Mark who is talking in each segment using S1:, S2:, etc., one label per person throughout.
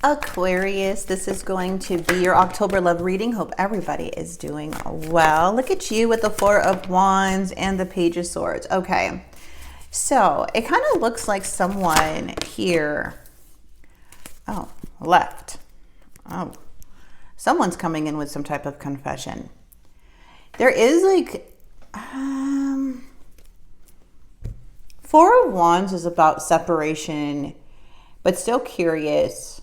S1: Aquarius, this is going to be your October love reading. Hope everybody is doing well. Look at you with the Four of Wands and the Page of Swords. Okay, so it kind of looks like someone here, left. Someone's coming in with some type of confession. There is like, Four of Wands is about separation, but still curious.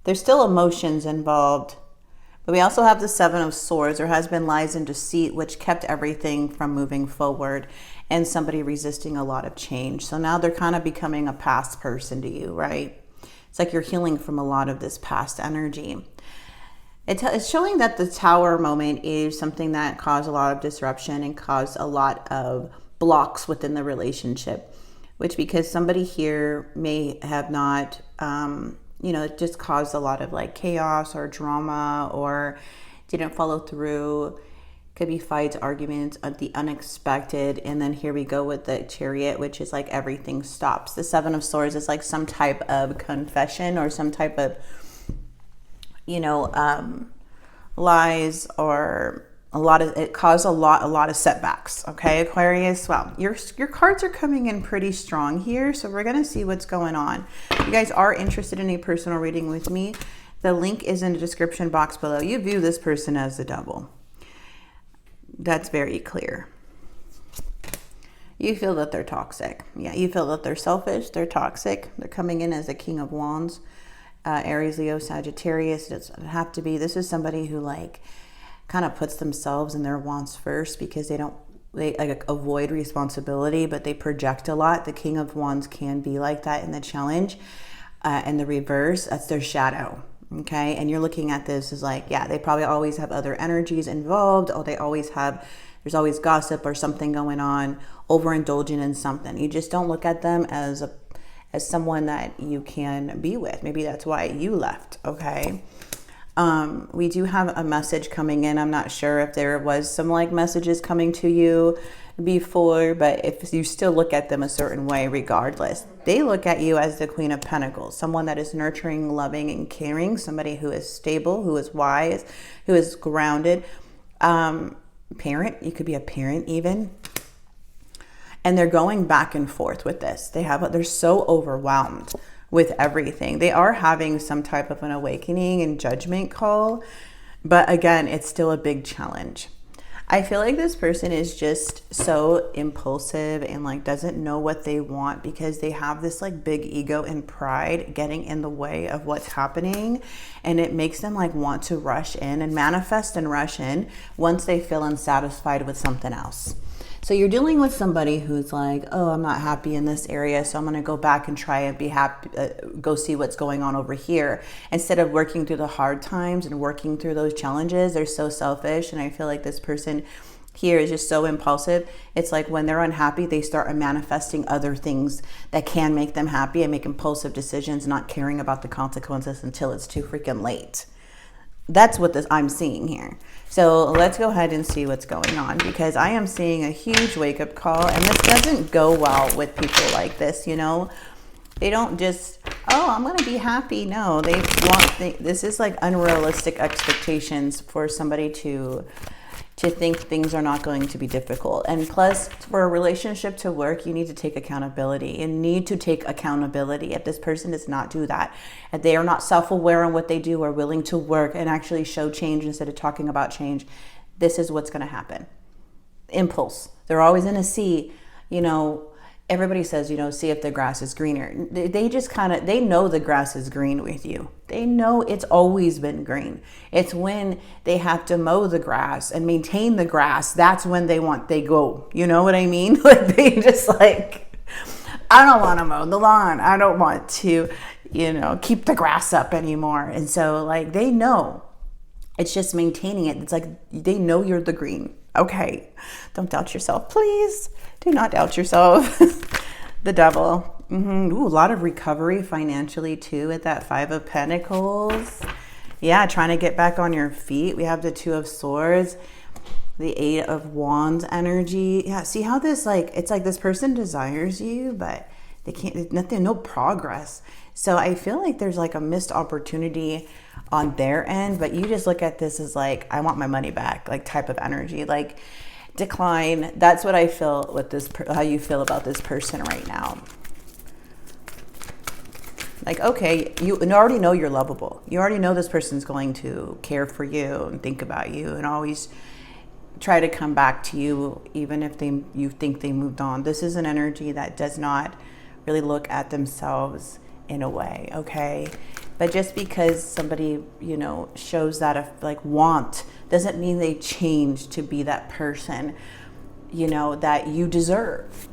S1: There's still emotions involved. But we also have the Seven of Swords. There has been lies and deceit, which kept everything from moving forward, and somebody resisting a lot of change. So now they're kind of becoming a past person to you, right? It's like you're healing from a lot of this past energy. It's showing that the Tower moment is something that caused a lot of disruption and caused a lot of blocks within the relationship, which because somebody here may have not, it just caused a lot of like chaos or drama or didn't follow through. Could be fights, arguments, the unexpected. And then here we go with the Chariot, which is like everything stops. The Seven of Swords is like some type of confession or some type of, lies, or it caused a lot of setbacks. Okay, Aquarius. Well, your cards are coming in pretty strong here, so we're gonna see what's going on. If you guys are interested in a personal reading with me, the link is in the description box below. You view this person as the devil. That's very clear. You feel that they're toxic. Yeah, you feel that they're selfish, they're toxic. They're coming in as the King of Wands. Aries, Leo, Sagittarius. It doesn't have to be. This is somebody who like kind of puts themselves and their wants first because they like avoid responsibility, but they project a lot. The King of Wands can be like that in the challenge. And the reverse, that's their shadow. Okay, and you're looking at this as like, yeah, they probably always have other energies involved, or there's always gossip or something going on, overindulging in something. You just don't look at them as someone that you can be with. Maybe that's why you left. Okay. We do have a message coming in. I'm not sure if there was some like messages coming to you before, but if you still look at them a certain way, regardless, they look at you as the Queen of Pentacles, someone that is nurturing, loving, and caring, somebody who is stable, who is wise, who is grounded. Parent, you could be a parent even. And they're going back and forth with this. They're so overwhelmed with everything. They are having some type of an awakening and judgment call, but again, it's still a big challenge. I feel like this person is just so impulsive and like doesn't know what they want because they have this like big ego and pride getting in the way of what's happening, and it makes them like want to rush in and manifest and rush in once they feel unsatisfied with something else. So you're dealing with somebody who's like, oh, I'm not happy in this area, so I'm going to go back and try and be happy, go see what's going on over here. Instead of working through the hard times and working through those challenges, they're so selfish. And I feel like this person here is just so impulsive. It's like when they're unhappy, they start manifesting other things that can make them happy and make impulsive decisions, not caring about the consequences until it's too freaking late. That's what I'm seeing here. So let's go ahead and see what's going on, because I am seeing a huge wake-up call, and this doesn't go well with people like this. They don't just, oh, I'm going to be happy. No, this is like unrealistic expectations for somebody to think things are not going to be difficult. And plus, for a relationship to work, you need to take accountability. You need to take accountability. If this person does not do that, if they are not self-aware on what they do or willing to work and actually show change instead of talking about change, this is what's going to happen. Impulse. They're always going to see, everybody says, see if the grass is greener. They just they know the grass is green with you. They know it's always been green. It's when they have to mow the grass and maintain the grass, that's when they go. You know what I mean? Like they just like, I don't want to mow the lawn. I don't want to, keep the grass up anymore. And so like they know. It's just maintaining it. It's like they know you're the green. Okay, don't doubt yourself, please. Do not doubt yourself. The devil. Ooh, a lot of recovery financially too at that Five of Pentacles. Yeah, trying to get back on your feet. We have the Two of Swords, the Eight of Wands energy. Yeah, see how this it's like this person desires you, but they can't, nothing, no progress. So I feel like there's like a missed opportunity on their end, but you just look at this as like, I want my money back, like type of energy, like decline. That's what I feel with this, how you feel about this person right now. Like, okay, you already know you're lovable. You already know this person's going to care for you and think about you and always try to come back to you, even if you think they moved on. This is an energy that does not really look at themselves in a way, okay? But just because somebody, you know, shows that like want doesn't mean they change to be that person, you know, that you deserve.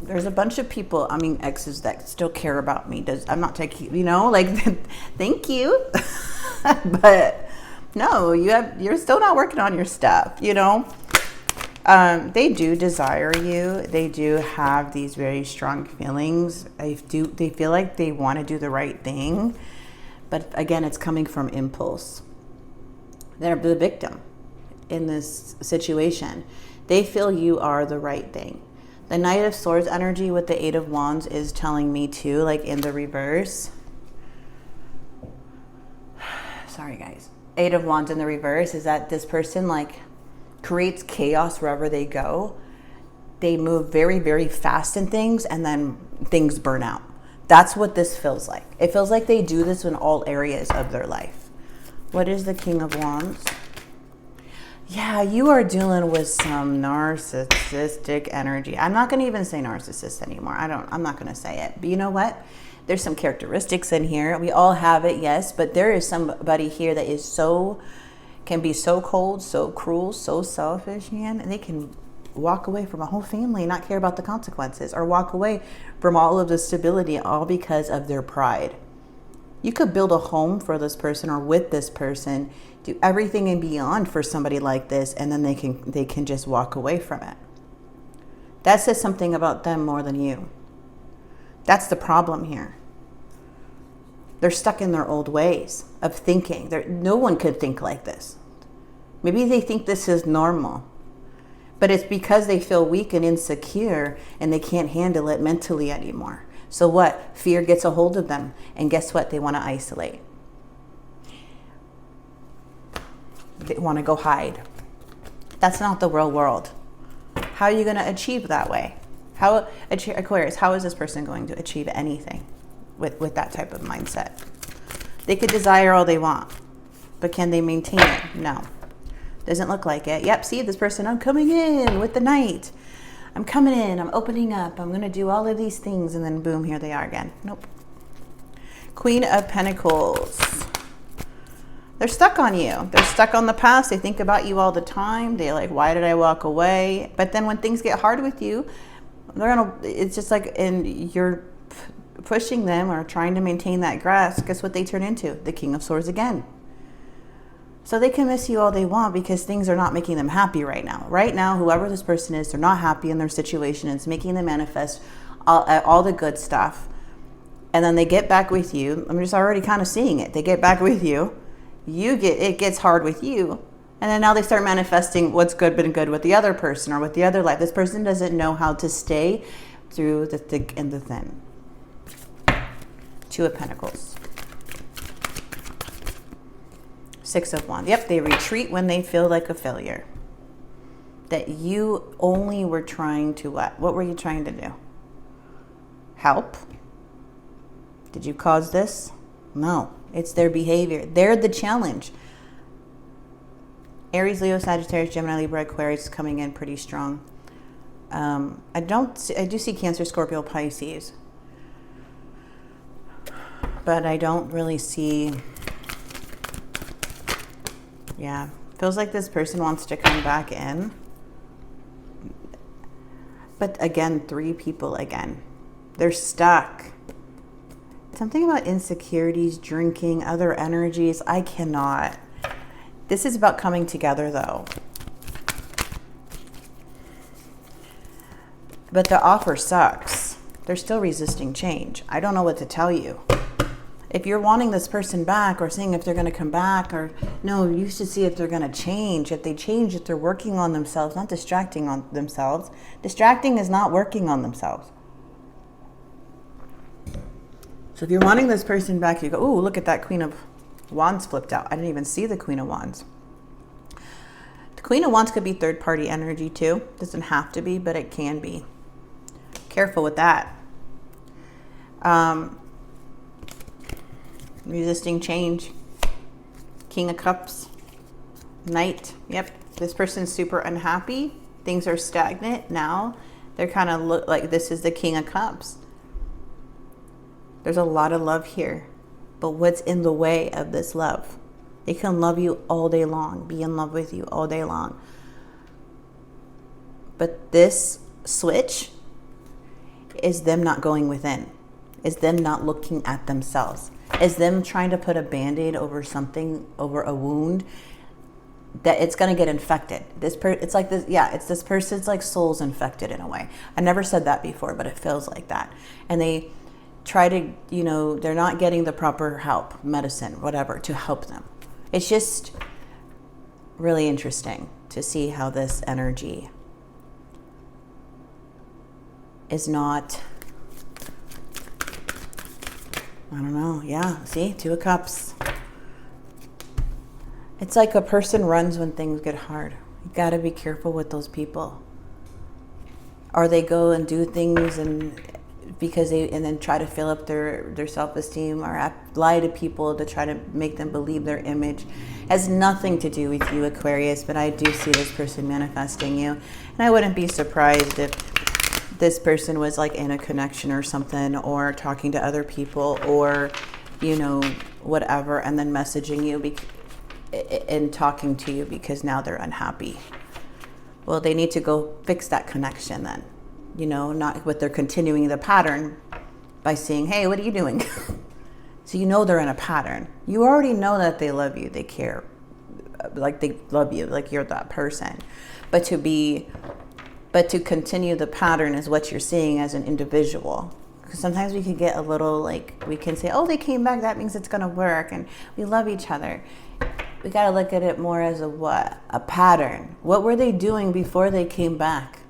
S1: There's a bunch of people, I mean, exes that still care about me. I'm not taking, you know, like, thank you. But no, you're still not working on your stuff, you know. They do desire you. They do have these very strong feelings. They feel like they want to do the right thing. But again, it's coming from impulse. They're the victim in this situation. They feel you are the right thing. The Knight of Swords energy with the Eight of Wands is telling me too, like in the reverse. Sorry, guys. Eight of Wands in the reverse is that this person like creates chaos wherever they go. They move very, very fast in things and then things burn out. That's what this feels like. It feels like they do this in all areas of their life. What is the King of Wands? Yeah, you are dealing with some narcissistic energy. I'm not going to even say narcissist anymore. I'm not going to say it. But you know what? There's some characteristics in here. We all have it, yes, but there is somebody here that is can be so cold, so cruel, so selfish, man, and they can walk away from a whole family and not care about the consequences, or walk away from all of the stability, all because of their pride. You could build a home for this person or with this person, do everything and beyond for somebody like this, and then they can just walk away from it. That says something about them more than you. That's the problem here. They're stuck in their old ways of thinking. No one could think like this. Maybe they think this is normal, but it's because they feel weak and insecure and they can't handle it mentally anymore. So what? Fear gets a hold of them, and guess what? They want to isolate. They want to go hide. That's not the real world. How are you going to achieve that way? Aquarius, how is this person going to achieve anything with that type of mindset? They could desire all they want, but can they maintain it? No. Doesn't look like it. Yep, see this person, I'm coming in with the Knight. I'm coming in, I'm opening up, I'm going to do all of these things, and then boom, here they are again. Nope. Queen of Pentacles. They're stuck on you. They're stuck on the past. They think about you all the time. They're like, why did I walk away? But then when things get hard with you, it's just like, and you're pushing them or trying to maintain that grasp, guess what they turn into? The King of Swords again. So they can miss you all they want because things are not making them happy right now. Right now, whoever this person is, they're not happy in their situation. It's making them manifest all the good stuff. And then they get back with you. I'm just already kind of seeing it. They get back with you. It gets hard with you. And then now they start manifesting what's been good with the other person or with the other life. This person doesn't know how to stay through the thick and the thin. Two of Pentacles. Six of Wands. Yep, they retreat when they feel like a failure. That you only were trying to what? What were you trying to do? Help? Did you cause this? No, it's their behavior. They're the challenge. Aries, Leo, Sagittarius, Gemini, Libra, Aquarius coming in pretty strong. I do see Cancer, Scorpio, Pisces. But I don't really see... Yeah, feels like this person wants to come back in. But again, three people again. They're stuck. Something about insecurities, drinking, other energies. I cannot. This is about coming together though. But the offer sucks. They're still resisting change. I don't know what to tell you. If you're wanting this person back or seeing if they're going to come back, or no, you should see if they're going to change. If they change, if they're working on themselves, not distracting on themselves. Distracting is not working on themselves. So if you're wanting this person back, you go, oh, look at that Queen of Wands flipped out. I didn't even see the Queen of Wands. The Queen of Wands could be third party energy too. Doesn't have to be, but it can be. Careful with that. Resisting change. King of Cups. Knight. Yep. This person's super unhappy. Things are stagnant now. They're kind of look like this is the King of Cups. There's a lot of love here. But what's in the way of this love? They can love you all day long, be in love with you all day long. But this switch is them not going within, is them not looking at themselves, is them trying to put a Band-Aid over something, over a wound that it's going to get infected. It's like this, yeah, it's this person's like soul's infected in a way. I never said that before, but it feels like that. And they try to, you know, they're not getting the proper help, medicine, whatever, to help them. It's just really interesting to see how this energy is not, I don't know. Yeah, see, Two of Cups. It's like a person runs when things get hard. You got to be careful with those people. Or they go and do things and then try to fill up their self-esteem, or lie to people to try to make them believe their image. It has nothing to do with you, Aquarius, but I do see this person manifesting you. And I wouldn't be surprised if this person was like in a connection or something, or talking to other people, or, you know, whatever, and then messaging you and talking to you because now they're unhappy. Well, they need to go fix that connection then. You know, not with they're continuing the pattern by saying, hey, what are you doing? So you know they're in a pattern. You already know that they love you, they care, like they love you, like you're that person. But to continue the pattern is what you're seeing as an individual. Because sometimes we can get a little like, we can say, oh, they came back, that means it's gonna work, and we love each other. We gotta look at it more as a what? A pattern. What were they doing before they came back?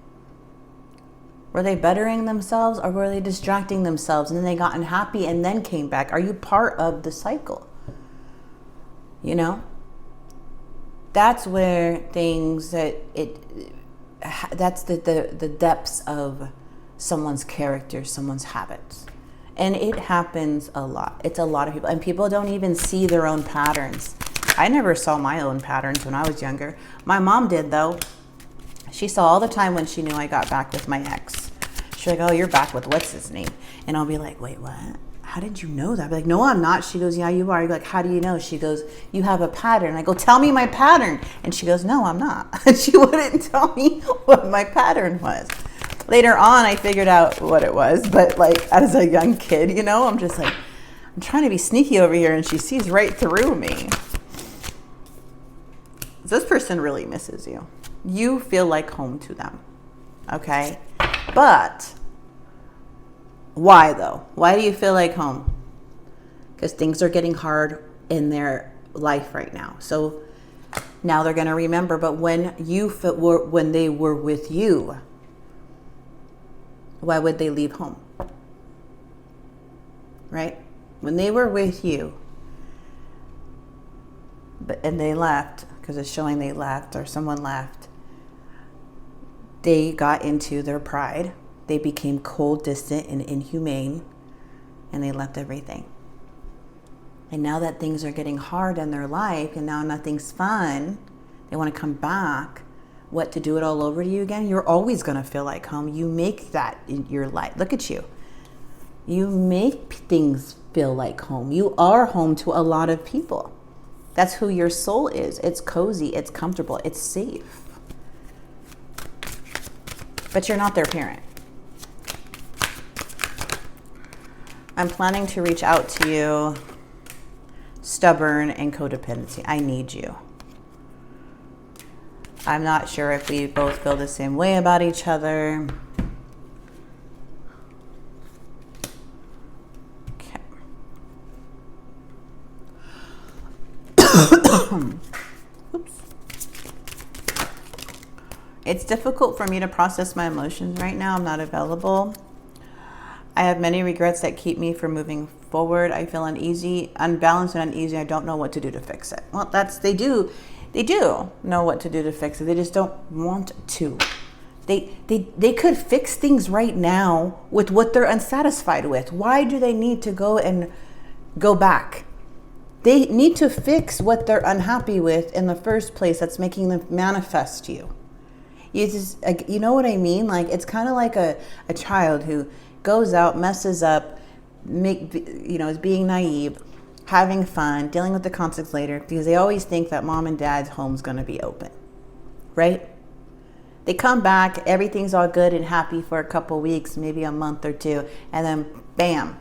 S1: Were they bettering themselves, or were they distracting themselves and then they got unhappy and then came back? Are you part of the cycle? You know? That's where things that's the depths of someone's character, someone's habits. And it happens a lot. It's a lot of people. And people don't even see their own patterns. I never saw my own patterns when I was younger. My mom did, though. She saw all the time when she knew I got back with my ex. She's like, oh, you're back with what's his name? And I'll be like, wait, what? How did you know that? I'll be like, no, I'm not. She goes, yeah, you are. You're like, how do you know? She goes, you have a pattern. I go, tell me my pattern. And she goes, no, I'm not. She wouldn't tell me what my pattern was. Later on, I figured out what it was. But like, as a young kid, you know, I'm just like, I'm trying to be sneaky over here, and she sees right through me. This person really misses you. You feel like home to them, okay? But why though? Why do you feel like home? Because things are getting hard in their life right now. So now they're going to remember. But when they were with you, why would they leave home? Right? When they were with you, and they left, because it's showing they left or someone left, they got into their pride. They became cold, distant, and inhumane, and they left everything. And now that things are getting hard in their life, and now nothing's fun, they want to come back. What, to do it all over to you again? You're always going to feel like home. You make that in your life. Look at you. You make things feel like home. You are home to a lot of people. That's who your soul is. It's cozy, it's comfortable, it's safe. But you're not their parent. I'm planning to reach out to you, stubborn and codependency. I need you. I'm not sure if we both feel the same way about each other. Oops. It's difficult for me to process my emotions right now. I'm not available. I have many regrets that keep me from moving forward. I feel uneasy, unbalanced and uneasy. I don't know what to do to fix it. Well, they do know what to do to fix it. They just don't want to. They could fix things right now with what they're unsatisfied with. Why do they need to go back? They need to fix what they're unhappy with in the first place that's making them manifest you. You know what I mean? Like, it's kind of like a child who goes out, messes up, is being naive, having fun, dealing with the consequences later, because they always think that mom and dad's home's going to be open, right? They come back, everything's all good and happy for a couple weeks, maybe a month or two, and then bam,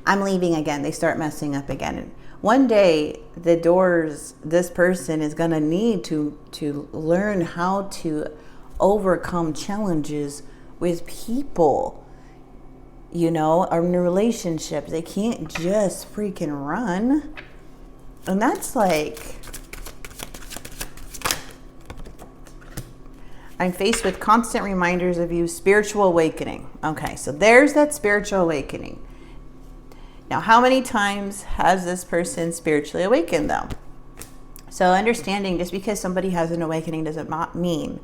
S1: I'm leaving again. They start messing up again. And one day, this person is going to need to learn how to overcome challenges with people, or in relationships. They can't just freaking run. And that's like, I'm faced with constant reminders of you, spiritual awakening. Okay, so there's that spiritual awakening. Now, how many times has this person spiritually awakened though? So understanding, just because somebody has an awakening does not mean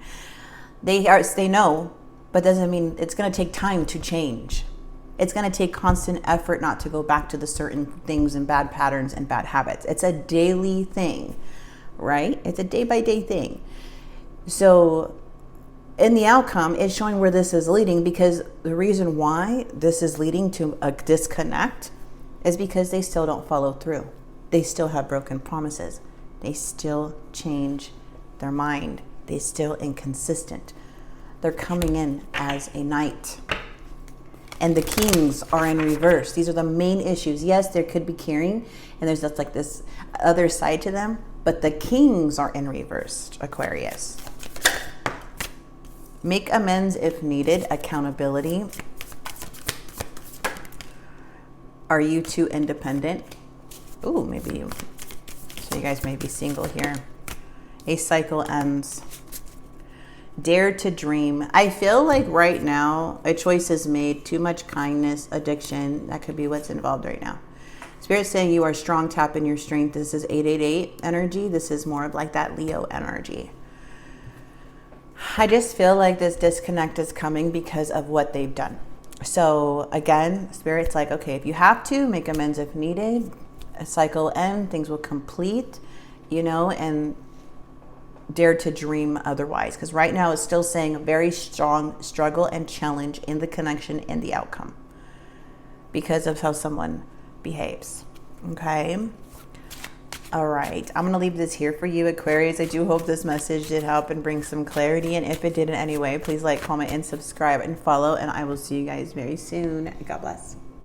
S1: they know, but doesn't mean it's going to take time to change. It's going to take constant effort not to go back to the certain things and bad patterns and bad habits. It's a daily thing, right? It's a day by day thing. So in the outcome, it's showing where this is leading, because the reason why this is leading to a disconnect is because they still don't follow through. They still have broken promises. They still change their mind. They're still inconsistent. They're coming in as a knight. And the kings are in reverse. These are the main issues. Yes, there could be caring, and there's just like this other side to them, but the kings are in reverse, Aquarius. Make amends if needed, accountability. Are you too independent? Ooh, maybe. So you guys may be single here. A cycle ends. Dare to dream. I feel like right now a choice is made. Too much kindness, addiction. That could be what's involved right now. Spirit's saying you are strong. Tap in your strength. This is 888 energy. This is more of like that Leo energy. I just feel like this disconnect is coming because of what they've done. So again, Spirit's like, okay, if you have to, make amends if needed. A cycle end. Things will complete, and dare to dream otherwise, because right now it's still saying a very strong struggle and challenge in the connection and the outcome because of how someone behaves. Okay, all right, I'm gonna leave this here for you, Aquarius. I do hope this message did help and bring some clarity, and if it did in any way, please like, comment, and subscribe and follow, and I will see you guys very soon. God bless.